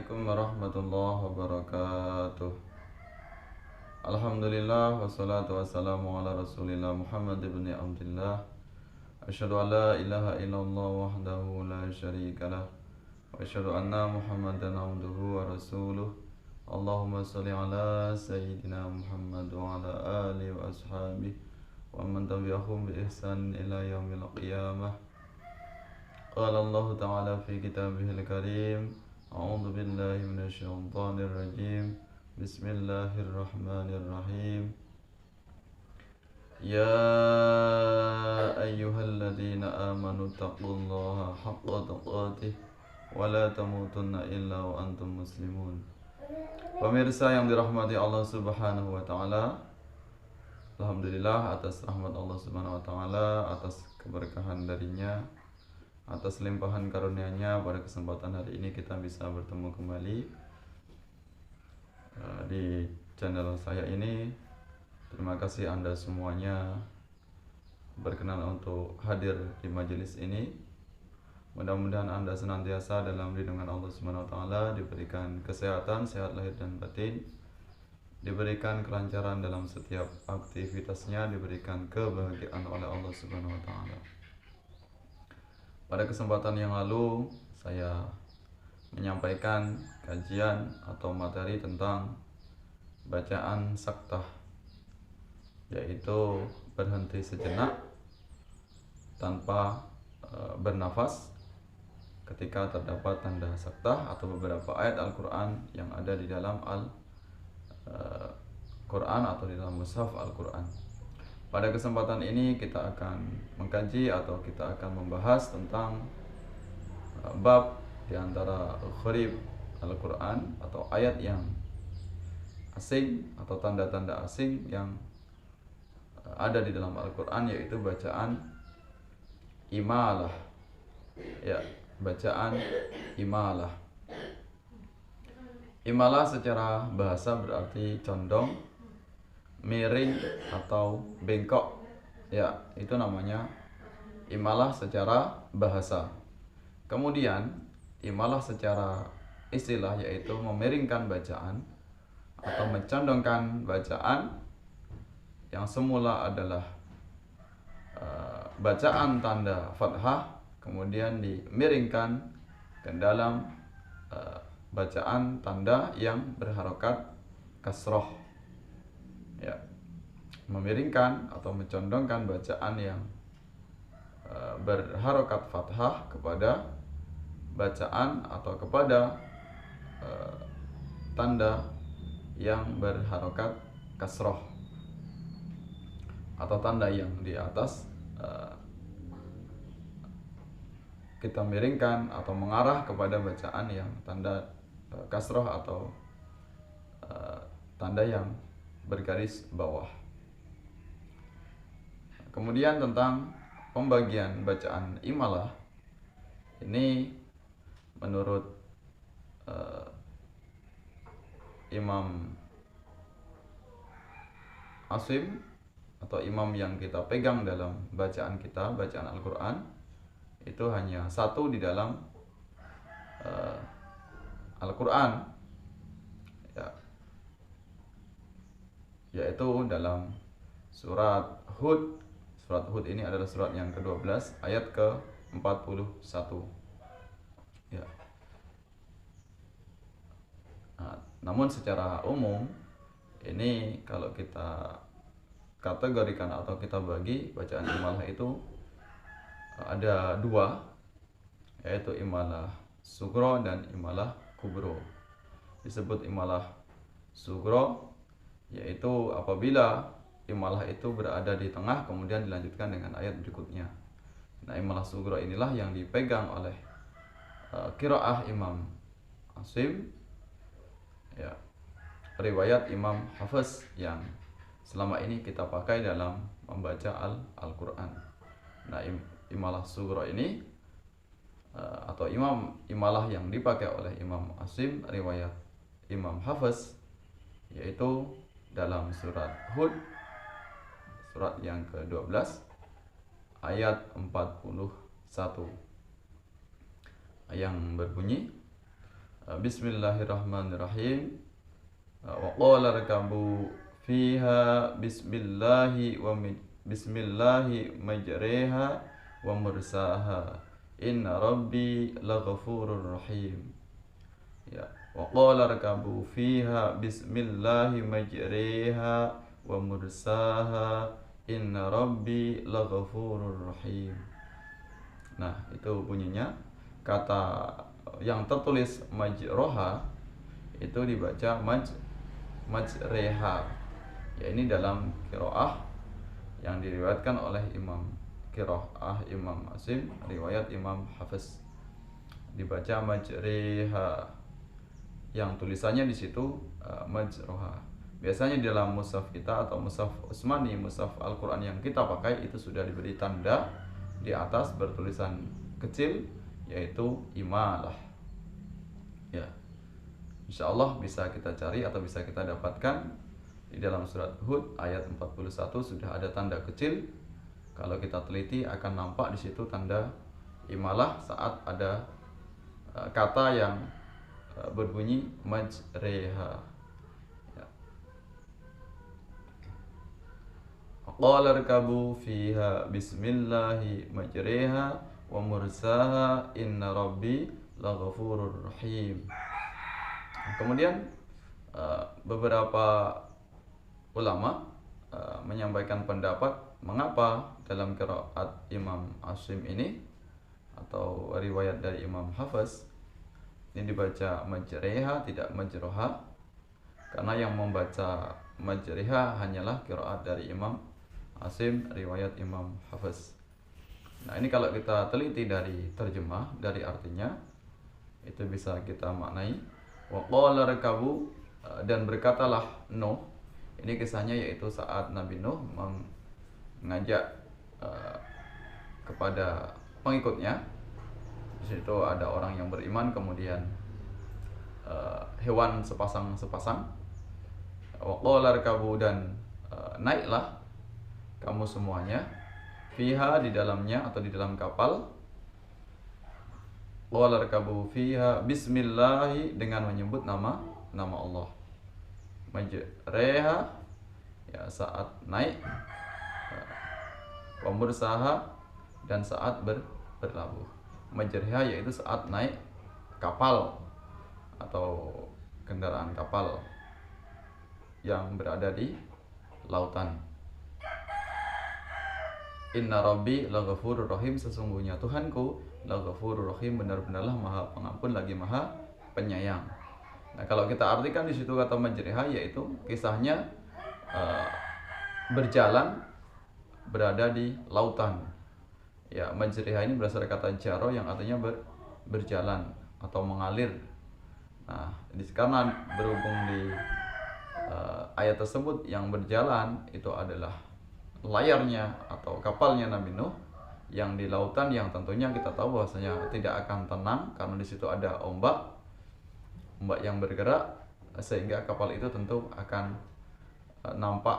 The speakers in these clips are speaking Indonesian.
Assalamualaikum warahmatullahi wabarakatuh. Alhamdulillah wassalatu wassalamu ala Rasulillah Muhammad ibn Abdullah. Asyhadu an la ilaha illallah wahdahu la syarikalah wa asyhadu anna Muhammadan abduhu wa rasuluh. Allahumma shalli ala sayyidina Muhammad wa ala alihi wa ashabihi wa man tabi'ahum bi ihsan ila yaumil qiyamah. Qala Allah ta'ala fi kitabihil karim. A'udzu billahi minasyaitonir rajim. Bismillahirrahmanirrahim. Ya ayyuhalladzina amanu taqullaha haqqa tuqatih wa la tamutunna illa wa antum muslimun. Pemirsa yang dirahmati Allah Subhanahu wa taala, alhamdulillah atas rahmat Allah Subhanahu wa taala, atas keberkahan darinya, atas limpahan karunia-Nya, pada kesempatan hari ini kita bisa bertemu kembali di channel saya ini. Terima kasih Anda semuanya berkenan untuk hadir di majelis ini. Mudah-mudahan Anda senantiasa dalam lindungan Allah Subhanahu wa taala, diberikan kesehatan, sehat lahir dan batin, diberikan kelancaran dalam setiap aktivitasnya, diberikan kebahagiaan oleh Allah Subhanahu wa taala. Pada kesempatan yang lalu saya menyampaikan kajian atau materi tentang bacaan saktah, yaitu berhenti sejenak tanpa bernafas ketika terdapat tanda saktah atau beberapa ayat Al-Quran yang ada di dalam Al-Quran atau di dalam mushaf Al-Quran. Pada kesempatan ini kita akan mengkaji atau kita akan membahas tentang bab di antara gharib Al-Quran atau ayat yang asing atau tanda-tanda asing yang ada di dalam Al-Quran, yaitu bacaan imalah. Ya, bacaan imalah. Imalah secara bahasa berarti condong, miring atau bengkok. Ya, itu namanya imalah secara bahasa. Kemudian imalah secara istilah yaitu memiringkan bacaan atau mencondongkan bacaan yang semula adalah bacaan tanda fathah, kemudian dimiringkan ke dalam bacaan tanda yang berharokat kasroh. Ya, memiringkan atau mencondongkan bacaan yang berharokat fathah kepada bacaan atau kepada tanda yang berharokat kasroh atau tanda yang di atas kita miringkan atau mengarah kepada bacaan yang tanda kasroh atau tanda yang bergaris bawah. Kemudian tentang pembagian bacaan imalah ini, menurut Imam Asim atau imam yang kita pegang dalam bacaan kita, bacaan Al-Quran, itu hanya satu di dalam Al-Quran, ya, yaitu dalam surat Hud. Surat Hud ini adalah surat yang ke-12 ayat ke-41. Ya. Nah, namun secara umum ini kalau kita kategorikan atau kita bagi bacaan imalah itu ada dua, yaitu imalah sugro dan imalah kubro. Disebut imalah sugro yaitu apabila imalah itu berada di tengah kemudian dilanjutkan dengan ayat berikutnya. Nah, imalah sugro inilah yang dipegang oleh qiraah Imam Asim, ya, riwayat Imam Hafiz yang selama ini kita pakai dalam membaca Al-Quran. Nah, imalah sugro ini atau imalah yang dipakai oleh Imam Asim riwayat Imam Hafiz, yaitu dalam surat Hud, surat yang ke-12 ayat 41, yang berbunyi Bismillahirrahmanirrahim. Wa qala rakabu fiha bismillahi majriha wa mursaha inna rabbi laghafurur rahim. Ya, wa qala rakabu fiha bismillahi majriha wa mursaha inna rabbi laghafurur rahim. Nah, itu bunyinya. Kata yang tertulis majroha itu dibaca majreha. Ya, ini dalam qiraah yang diriwayatkan oleh qiraah Imam Asim, riwayat Imam Hafiz, dibaca majreha. Yang tulisannya di situ majroha. Biasanya di dalam mushaf kita atau mushaf Utsmani, mushaf Al-Qur'an yang kita pakai itu sudah diberi tanda di atas bertulisan kecil yaitu imalah. Ya, insyaallah bisa kita cari atau bisa kita dapatkan di dalam surat Hud ayat 41 sudah ada tanda kecil. Kalau kita teliti akan nampak di situ tanda imalah saat ada kata yang berbunyi majreha. Qala rkabu fiha bismillahi majriha wa mursaha inna rabbi laghafurur rahim. Kemudian beberapa ulama menyampaikan pendapat mengapa dalam qiraat Imam Asim ini atau riwayat dari Imam Hafiz ini dibaca majriha tidak majroha, karena yang membaca majriha hanyalah qiraat dari Imam Asim riwayat Imam Hafiz. Nah, ini kalau kita teliti dari terjemah, dari artinya, itu bisa kita maknai wa qala rakabu, dan berkatalah Nuh. Ini kisahnya yaitu saat Nabi Nuh mengajak kepada pengikutnya. Di situ ada orang yang beriman, kemudian hewan sepasang. Wa qala rakabu, dan naiklah kamu semuanya fiha, di dalamnya atau di dalam kapal. Qala rakabu fiha bismillahi, dengan menyebut nama Allah. Majreha, ya saat naik, wa mursaha, dan saat berlabuh. Majreha yaitu saat naik kapal atau kendaraan kapal yang berada di lautan. Inna rabbi laghafurur rahim, sesungguhnya Tuhanku laghafurur rahim, benar-benarlah maha pengampun lagi maha penyayang. Nah, kalau kita artikan di situ kata majriha yaitu kisahnya berjalan berada di lautan. Ya, majriha ini berasal dari kata jaro yang artinya berjalan atau mengalir. Nah, karena berhubung di ayat tersebut yang berjalan itu adalah layarnya atau kapalnya Nabi Nuh yang di lautan, yang tentunya kita tahu bahwasanya tidak akan tenang karena di situ ada ombak yang bergerak, sehingga kapal itu tentu akan nampak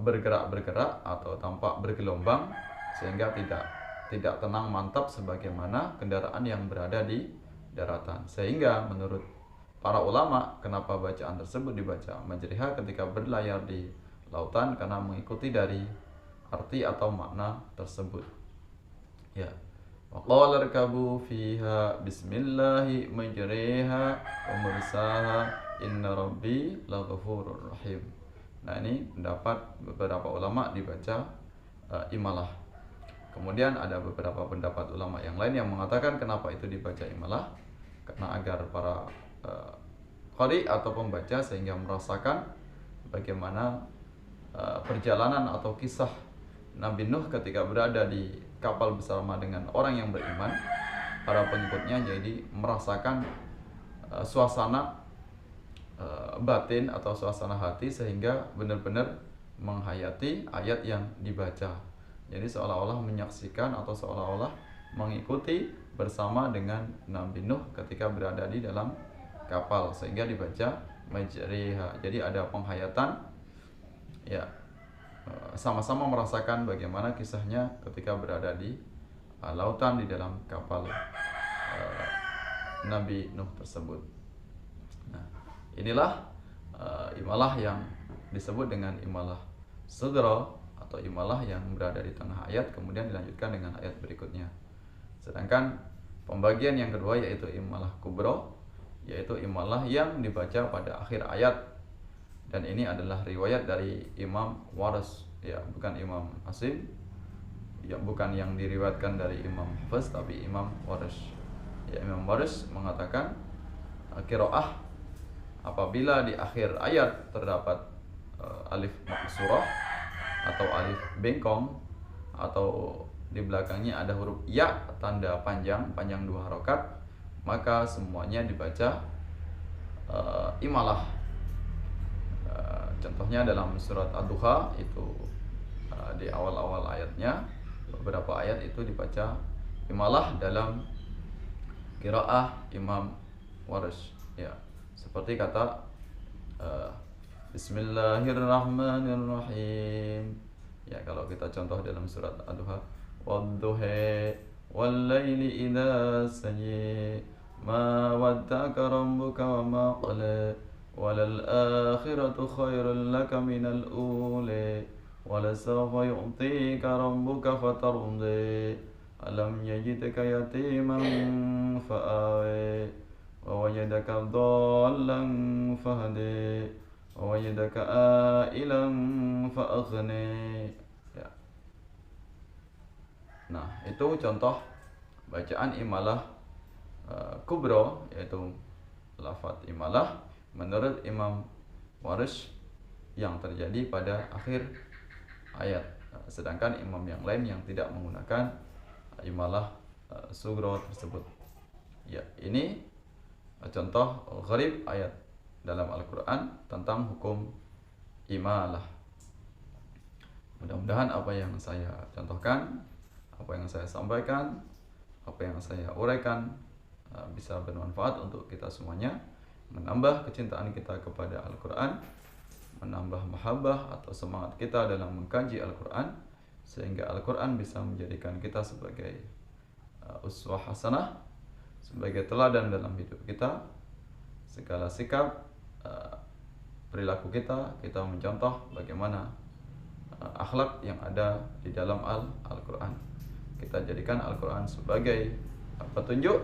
bergerak atau tampak bergelombang, sehingga tidak tenang mantap sebagaimana kendaraan yang berada di daratan. Sehingga menurut para ulama, kenapa bacaan tersebut dibaca majriha ketika berlayar di lautan, karena mengikuti dari arti atau makna tersebut. Ya. Wa qala rkabu fiha bismillahi majriha wa mursaha inna rabbi laghafurur rahim. Nah, ini pendapat beberapa ulama dibaca imalah. Kemudian ada beberapa pendapat ulama yang lain yang mengatakan kenapa itu dibaca imalah, karena agar para qari atau pembaca sehingga merasakan bagaimana perjalanan atau kisah Nabi Nuh ketika berada di kapal bersama dengan orang yang beriman, para pengikutnya, jadi merasakan suasana batin atau suasana hati, sehingga benar-benar menghayati ayat yang dibaca. Jadi seolah-olah menyaksikan atau seolah-olah mengikuti bersama dengan Nabi Nuh ketika berada di dalam kapal, sehingga dibaca majriha. Jadi ada penghayatan, ya, sama-sama merasakan bagaimana kisahnya ketika berada di lautan di dalam kapal Nabi Nuh tersebut. Inilah imalah yang disebut dengan imalah sughra atau imalah yang berada di tengah ayat kemudian dilanjutkan dengan ayat berikutnya. Sedangkan pembagian yang kedua yaitu imalah kubra, yaitu imalah yang dibaca pada akhir ayat, dan ini adalah riwayat dari Imam Waras, ya bukan Imam Asim, ya bukan yang diriwayatkan dari Imam Hafiz tapi Imam Waras. Ya, Imam Waras mengatakan qiraah apabila di akhir ayat terdapat alif maksurah atau alif bengkong atau di belakangnya ada huruf ya tanda panjang 2 harokat, maka semuanya dibaca imalah. Contohnya dalam surat Ad-Duha itu di awal-awal ayatnya beberapa ayat itu dibaca imalah dalam qiraah Imam Waras, ya seperti kata Bismillahirrahmanirrahim. Ya kalau kita contoh dalam surat Ad-Duha, wadduha wallaili idza saji ma wadda'aka rabbuka wa ma qala walal akhiratu khairul laka minal ula walasawfa yu'tika rabbuka fatardi alam yajidka yatiman fa'awi wa wajadaka dhallan fahdi wa wajadaka ailan fa'aghni. Ya. Nah, itu contoh bacaan imalah kubro, yaitu lafaz imalah menurut Imam Waris yang terjadi pada akhir ayat. Sedangkan imam yang lain yang tidak menggunakan imalah sugro tersebut. Ya, ini contoh gharib ayat dalam Al-Quran tentang hukum imalah. Mudah-mudahan apa yang saya contohkan, apa yang saya sampaikan, apa yang saya uraikan bisa bermanfaat untuk kita semuanya, menambah kecintaan kita kepada Al-Quran, menambah mahabbah atau semangat kita dalam mengkaji Al-Quran, sehingga Al-Quran bisa menjadikan kita sebagai uswah hasanah, sebagai teladan dalam hidup kita. Segala sikap, perilaku kita mencontoh bagaimana akhlak yang ada di dalam Al-Quran. Kita jadikan Al-Quran sebagai petunjuk,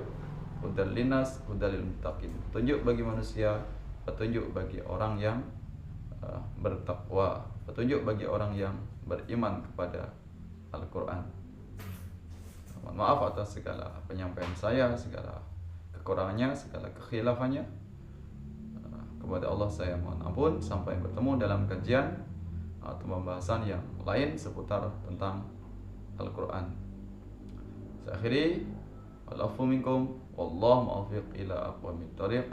hudal linas, hudalil muttaqin, petunjuk bagi manusia, petunjuk bagi orang yang bertakwa, petunjuk bagi orang yang beriman kepada Al-Quran. Mohon maaf atas segala penyampaian saya, segala kekurangannya, segala kekhilafannya. Kepada Allah saya mohon ampun. Sampai bertemu dalam kajian atau pembahasan yang lain seputar tentang Al-Quran. Saya akhiri, walafu minkum, wallahu muwaffiq ila aqwamit thariq.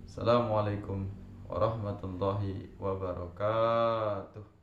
Assalamualaikum warahmatullahi wabarakatuh.